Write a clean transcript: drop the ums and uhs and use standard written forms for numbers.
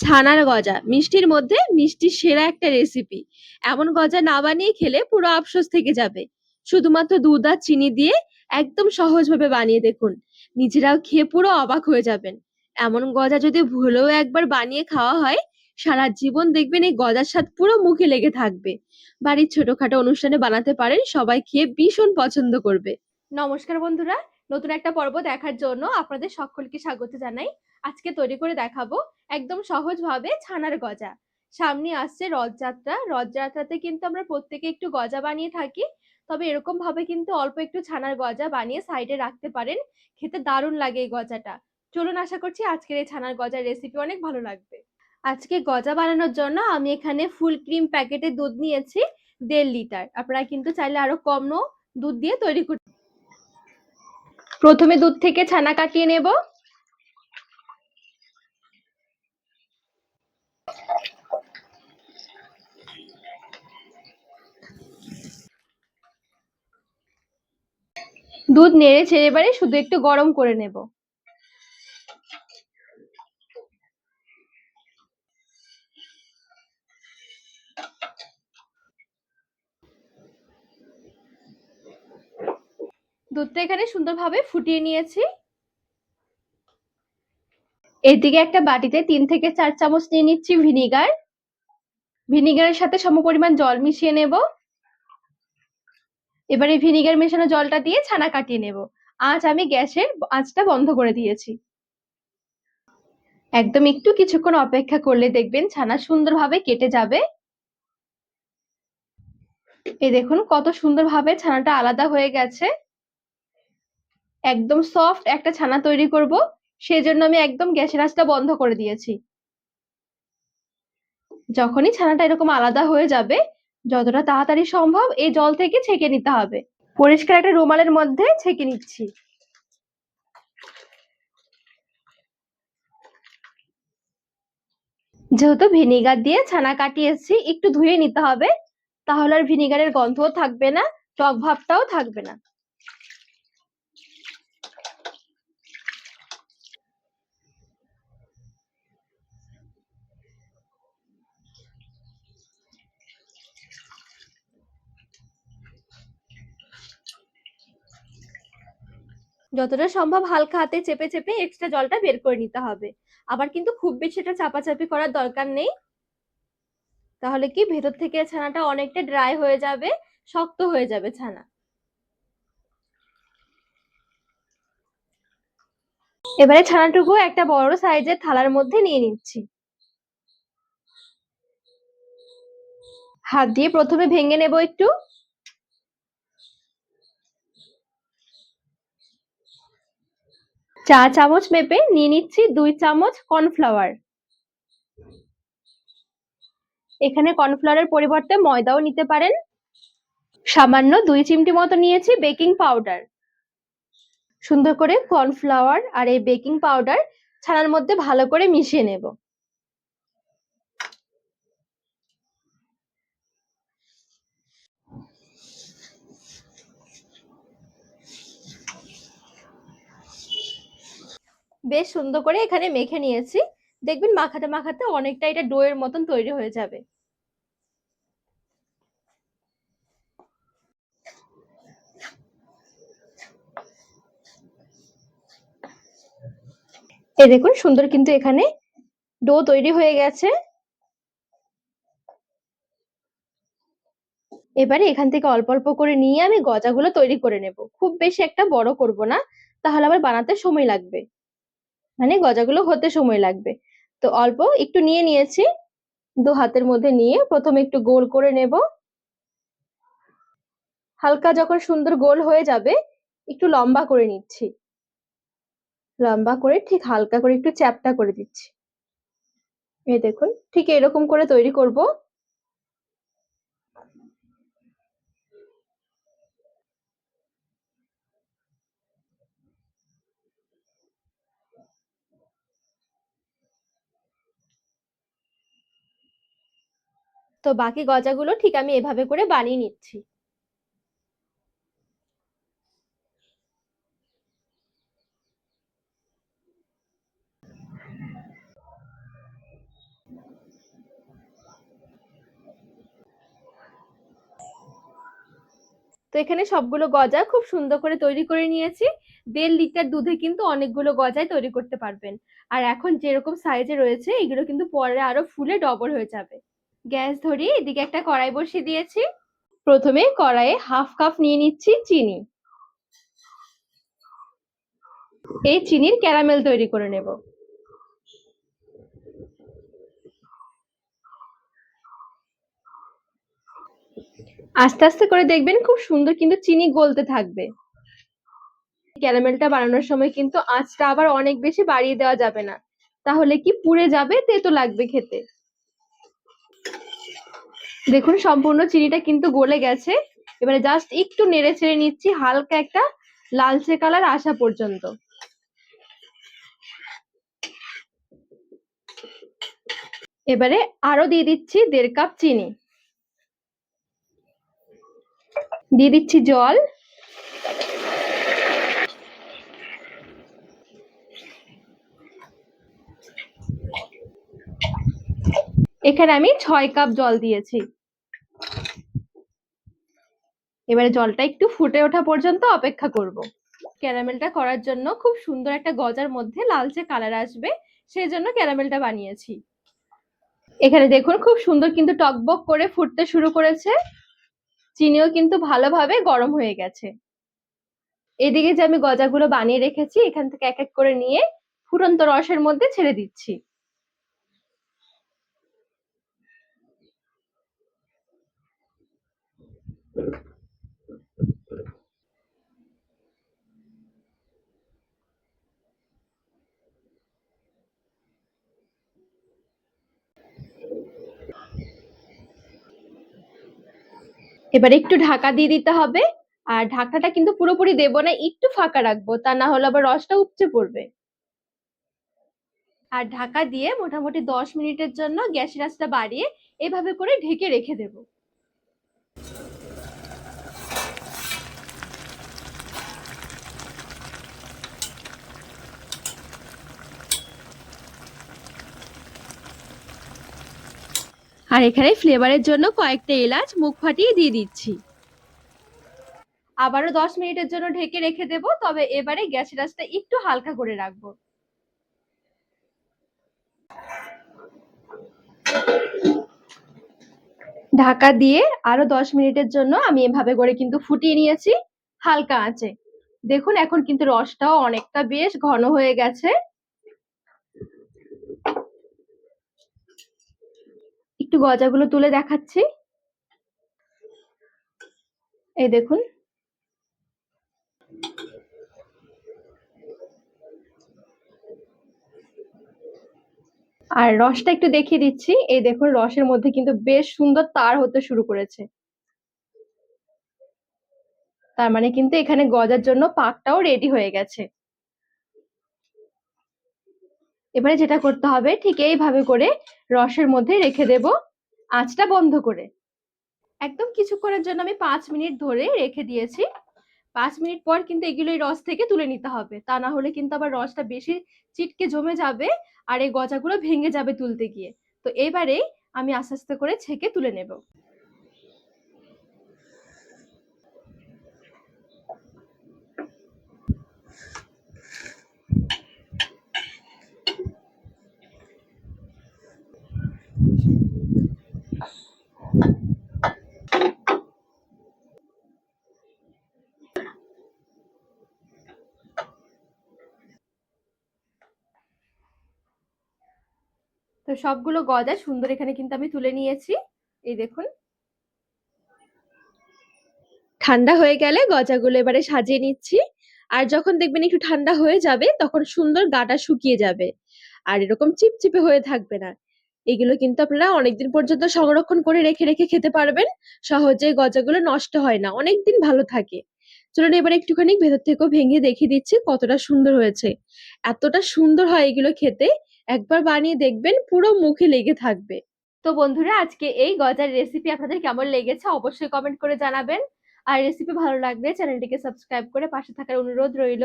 ছানার গজা মিষ্টির মধ্যে মিষ্টির সেরা একটা রেসিপি। এমন গজা না বানিয়ে খেলে পুরো আফসোস থেকে যাবে। শুধুমাত্র দুধ আর চিনি দিয়ে একদম সহজভাবে বানিয়ে দেখুন, নিজেরাও খেয়ে পুরো অবাক হয়ে যাবেন। এমন গজা যদি ভুলেও একবার বানিয়ে খাওয়া হয়, সারা জীবন দেখবেন এই গজার স্বাদ পুরো মুখে লেগে থাকবে। বাড়ির ছোটখাটো অনুষ্ঠানে বানাতে পারেন, সবাই খেয়ে ভীষণ পছন্দ করবে। নমস্কার বন্ধুরা, নতুন একটা পর্ব দেখার জন্য আপনাদের সকলকে স্বাগত জানাই। আজকে তৈরি করে দেখাবো একদম সহজভাবে ছানার গজা। সামনে আসছে রথযাত্রা। রথযাত্রাতে কিন্তু আমরা প্রত্যেকে একটু গজা বানিয়ে থাকি। তবে এরকম ভাবে কিন্তু অল্প একটু ছানার গজা বানিয়ে সাইডে রাখতে পারেন। খেতে দারুণ লাগে এই গজাটা। চলুন, আশা করছি আজকের এই ছানার গজার রেসিপি অনেক ভালো লাগবে। আজকে গজা বানানোর জন্য আমি এখানে ফুল ক্রিম প্যাকেটের দুধ নিয়েছি 1.5 লিটার। আপনারা কিন্তু চাইলে আরো কমও দুধ দিয়ে তৈরি করতে। প্রথমে দুধ থেকে ছানা কাটিয়ে নেব। দুধ নেড়ে ছেড়ে এবারে শুধু একটু গরম করে নেব। দুধটা এখানে সুন্দরভাবে ফুটিয়ে নিয়েছি। এদিকে একটা বাটিতে 3 থেকে 4 চামচ নিয়ে নিচ্ছি ভিনিগার। ভিনিগারের সাথে সমপরিমাণ জল মিশিয়ে নেব। এবারে ভিনিগার মেশানো জলটা দিয়ে ছানা কাটিয়ে নেব। আজ আমি গ্যাসের আঁচটা বন্ধ করে দিয়েছি। একদম একটু কিছুক্ষণ অপেক্ষা করলে দেখবেন ছানা সুন্দরভাবে কেটে যাবে। এই দেখুন কত সুন্দরভাবে ছানাটা আলাদা হয়ে গেছে। একদম সফট একটা ছানা তৈরি করব, সেজন্য আমি একদম গ্যাসের আঁচটা বন্ধ করে দিয়েছি। যখনই ছানাটা এরকম আলাদা হয়ে যাবে, যতটা তাড়াতাড়ি সম্ভব এই জল থেকে ছেঁকে নিতে হবে। পরিষ্কার একটা রুমালের মধ্যে ছেঁকে নিচ্ছি। যেহেতু ভিনিগার দিয়ে ছানা কাটিয়েছি, একটু ধুয়ে নিতে হবে, তাহলে আর ভিনিগারের গন্ধও থাকবে না, টক ভাবটাও থাকবে না। যতটা সম্ভব হালকা হাতে চেপে চেপে এক্সট্রা জলটা বের করে নিতে হবে। আবার কিন্তু খুব বেশি এটা চাপাচাপি করার দরকার নেই, তাহলে কি ভেতর থেকে ছানাটা অনেকটা ড্রাই হয়ে যাবে, শক্ত হয়ে যাবে ছানা। এবারে ছানাটুকু একটা বড় সাইজের থালার মধ্যে নিয়ে নিচ্ছি। হাত দিয়ে প্রথমে ভেঙে নেব একটু। চা চামচ মেপে নিয়ে নিচ্ছি 2 চামচ কর্নফ্লাওয়ার। এখানে কর্নফ্লাওয়ারের পরিবর্তে ময়দাও নিতে পারেন। সামান্য 2 চিমটি মতো নিয়েছি বেকিং পাউডার। সুন্দর করে কর্নফ্লাওয়ার আর এই বেকিং পাউডার ছানার মধ্যে ভালো করে মিশিয়ে নেব। বেশ সুন্দর করে এখানে মেখে নিয়েছি। দেখবেন মাখাতে মাখাতে অনেকটা এটা ডোয়ের মতন তৈরি হয়ে যাবে। এই দেখুন সুন্দর কিন্তু এখানে ডো তৈরি হয়ে গেছে। এবারে এখান থেকে অল্প অল্প করে নিয়ে আমি গজাগুলো তৈরি করে নেব। খুব বেশি একটা বড় করব না, তাহলে আবার বানাতে সময় লাগবে, মানে গজাগুলো হতে সময় লাগবে। তো অল্প একটু নিয়ে নিয়েছি। 2 হাতের মধ্যে নিয়ে প্রথমে একটু গোল করে নেব। হালকা যখন সুন্দর গোল হয়ে যাবে, একটু লম্বা করে নিচ্ছি। লম্বা করে ঠিক হালকা করে একটু চ্যাপ্টা করে দিচ্ছি। এই দেখুন ঠিক এরকম করে তৈরি করব। তো বাকি গজাগুলো ঠিক আমি এভাবে করে বানিয়ে নিচ্ছি। তো এখানে সবগুলো গজা খুব সুন্দর করে তৈরি করে নিয়েছি। 1.5 লিটার দুধে কিন্তু অনেকগুলো গজাই তৈরি করতে পারবেন। আর এখন যেরকম সাইজে রয়েছে এগুলো কিন্তু পরে আরো ফুলে ডবল হয়ে যাবে। গ্যাস ধরিয়ে এদিকে একটা কড়াই বসিয়ে দিয়েছি। প্রথমে কড়াইয়ে 1/2 কাপ নিয়ে নিচ্ছি চিনি। এই চিনির ক্যারামেল তৈরি করে নেব। আস্তে আস্তে করে দেখবেন খুব সুন্দর কিন্তু চিনি গলতে থাকবে। ক্যারামেলটা বানানোর সময় কিন্তু আঁচটা আবার অনেক বেশি বাড়িয়ে দেওয়া যাবে না, তাহলে কি পুড়ে যাবে, তেতো লাগবে খেতে। দেখুন সম্পূর্ণ চিনিটা কিন্তু গলে গেছে। এবারে জাস্ট একটু নেড়ে ছেড়ে নিচ্ছি হালকা একটা লালচে কালার আসা পর্যন্ত। এবারে আরো দিয়ে দিচ্ছি 1.5 কাপ চিনি, দিয়ে দিচ্ছি জল, এখানে আমি 6 কাপ জল দিয়েছি। এবারে জলটা একটু ফুটে ওঠা পর্যন্ত অপেক্ষা করব। ক্যারামেলটা করার জন্য খুব সুন্দর একটা গজার মধ্যে লালচে কালার আসবে, সেই জন্য ক্যারামেলটা বানিয়েছি। এখানে দেখুন খুব সুন্দর কিন্তু টকবক করে ফুটতে শুরু করেছে। চিনিও কিন্তু ভালোভাবে গরম হয়ে গেছে। এদিকে যে আমি গজাগুলো বানিয়ে রেখেছি এখান থেকে এক এক করে নিয়ে ফুটন্ত রসের মধ্যে ছেড়ে দিচ্ছি। এবার একটু ঢাকা দিয়ে দিতে হবে। আর ঢাকনাটা কিন্তু পুরোপুরি দেবো না, একটু ফাঁকা রাখবো, তা না হলে আবার রসটা উপচে পড়বে। আর ঢাকা দিয়ে মোটামুটি 10 মিনিটের জন্য গ্যাসের আঁচটা বাড়িয়ে এভাবে করে ঢেকে রেখে দেব। আর এখানে ফ্লেভারের জন্য কয়েকটা এলাচ মুখ ফাটিয়ে দিয়ে দিচ্ছি। আবারও 10 মিনিটের জন্য ঢেকে রেখে দেব, তবে এবারে গ্যাসের আঁচটা একটু হালকা করে রাখবো। ঢাকা দিয়ে আরো 10 মিনিটের জন্য আমি এভাবে করে কিন্তু ফুটিয়ে নিয়েছি হালকা আঁচে। দেখুন এখন কিন্তু রসটাও অনেকটা বেশ ঘন হয়ে গেছে। একটু গজাগুলো তুলে দেখাচ্ছি, এই দেখুন। আর রসটা একটু দেখিয়ে দিচ্ছি, এই দেখুন রসের মধ্যে কিন্তু বেশ সুন্দর তার হতে শুরু করেছে। তার মানে কিন্তু এখানে গজার জন্য পাকটাও রেডি হয়ে গেছে। এবারে যেটা করতে হবে ঠিক এইভাবে করে রসের মধ্যে রেখে দেব, আঁচটা বন্ধ করে। একদম কিছুক্ষণের জন্য আমি 5 মিনিট ধরে রেখে দিয়েছি। 5 মিনিট পর কিন্তু এগুলো এই রস থেকে তুলে নিতে হবে, তা না হলে কিন্তু আবার রসটা বেশি চিটকে জমে যাবে আর এই গজাগুলো ভেঙে যাবে তুলতে গিয়ে। তো এবারে আমি আস্তে আস্তে করে ছেঁকে তুলে নেব। তো সবগুলো গজা সুন্দর এখানে কিন্তু আমি তুলে নিয়েছি, এই দেখুন। ঠান্ডা হয়ে গেলে গজাগুলো এবারে সাজিয়ে নিচ্ছি। আর যখন দেখবেন একটু ঠান্ডা হয়ে যাবে তখন সুন্দর গাটা শুকিয়ে যাবে আর এরকম চিপচিপে হয়ে থাকবে না। এগুলো কিন্তু আপনারা অনেকদিন পর্যন্ত সংরক্ষণ করে রেখে রেখে খেতে পারবেন। সহজে গজাগুলো নষ্ট হয় না, অনেকদিন ভালো থাকে। চলুন এবার একটুখানি ভেতর থেকেও ভেঙে দেখিয়ে দিচ্ছি কতটা সুন্দর হয়েছে। এতটা সুন্দর হয় এগুলো খেতে, একবার বানিয়ে দেখবেন পুরো মুখে লেগে থাকবে। তো বন্ধুরা আজকে এই গজার রেসিপি আপনাদের কেমন লেগেছে অবশ্যই কমেন্ট করে জানাবেন। আর রেসিপি ভালো লাগলে চ্যানেলটিকে সাবস্ক্রাইব করে পাশে থাকার অনুরোধ রইল।